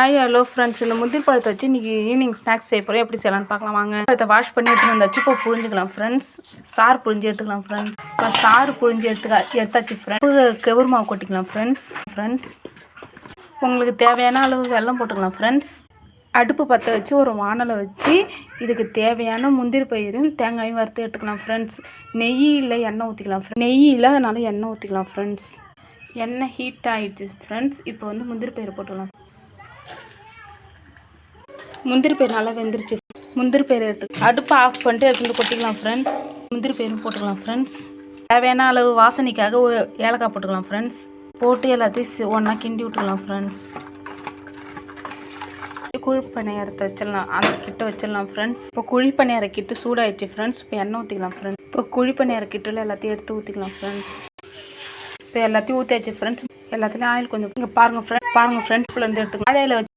Hi hello friends, இந்த முந்திரி பழத்தை வச்சு இன்றைக்கி ஈவினிங் ஸ்நாக்ஸ் செய்ய போகிறோம். எப்படி செய்யலாம்னு பார்க்கலாம் வாங்க. பழத்தை வாஷ் பண்ணி எடுத்துகிட்டு வந்தாச்சு. இப்போ புழிஞ்சிக்கலாம் ஃப்ரெண்ட்ஸ். சாறு புழிஞ்சு எடுத்துக்கலாம் ஃப்ரெண்ட்ஸ். இப்போ சாறு புழிஞ்சு எடுத்தாச்சு ஃப்ரெண்ட்ஸ். கெவுரு மாவு கொட்டிக்கலாம் ஃப்ரெண்ட்ஸ். உங்களுக்கு தேவையான அளவு வெல்லம் போட்டுக்கலாம் ஃப்ரெண்ட்ஸ். அடுப்பு பற்ற வச்சு ஒரு வானலை வச்சு இதுக்கு தேவையான முந்திரி பயிரும் தேங்காயும் வறுத்து எடுத்துக்கலாம் ஃப்ரெண்ட்ஸ். நெய் இல்லை எண்ணெய் ஊற்றிக்கலாம் நெய் இல்லை, அதனால எண்ணெய் ஊற்றிக்கலாம் ஃப்ரெண்ட்ஸ். எண்ணெய் ஹீட் ஆகிடுச்சு ஃப்ரெண்ட்ஸ். இப்போ வந்து முந்திரி பயிரை போட்டுக்கலாம். முந்திரி பயிர் நல்லா வெந்துருச்சு. முந்திரி பயிர் எடுத்து அடுப்பை ஆஃப் பண்ணிட்டு எடுத்துகிட்டு கொட்டிக்கலாம் ஃப்ரெண்ட்ஸ். முந்திரி பயிரும் போட்டுக்கலாம் ஃப்ரெண்ட்ஸ். தேவையான அளவு வாசனைக்காக ஏலக்காய் போட்டுக்கலாம் ஃப்ரெண்ட்ஸ். போட்டு எல்லாத்தையும் ஒன்றா கிண்டி விட்டுக்கலாம் ஃப்ரெண்ட்ஸ். குழி பணியாரத்தை வச்சிடலாம், அந்த கிட்ட வச்சிடலாம் ஃப்ரெண்ட்ஸ். இப்போ குழி பணியார கிட்டு சூடாயிடுச்சு ஃப்ரெண்ட்ஸ். இப்போ எண்ணெய் ஊற்றிக்கலாம் ஃப்ரெண்ட்ஸ். இப்போ குழி பணியார கிட்டில் எல்லாத்தையும் எடுத்து ஊற்றிக்கலாம் ஃப்ரெண்ட்ஸ். இப்போ எல்லாத்தையும் ஊற்றியாச்சு ஃப்ரெண்ட்ஸ். எல்லாத்துலேயும் ஆயில் கொஞ்சம் இங்கே பாருங்கள் ஃப்ரெண்ட்ஸ். இப்போ இருந்து எடுத்துக்கலாம். வாழையில வச்சு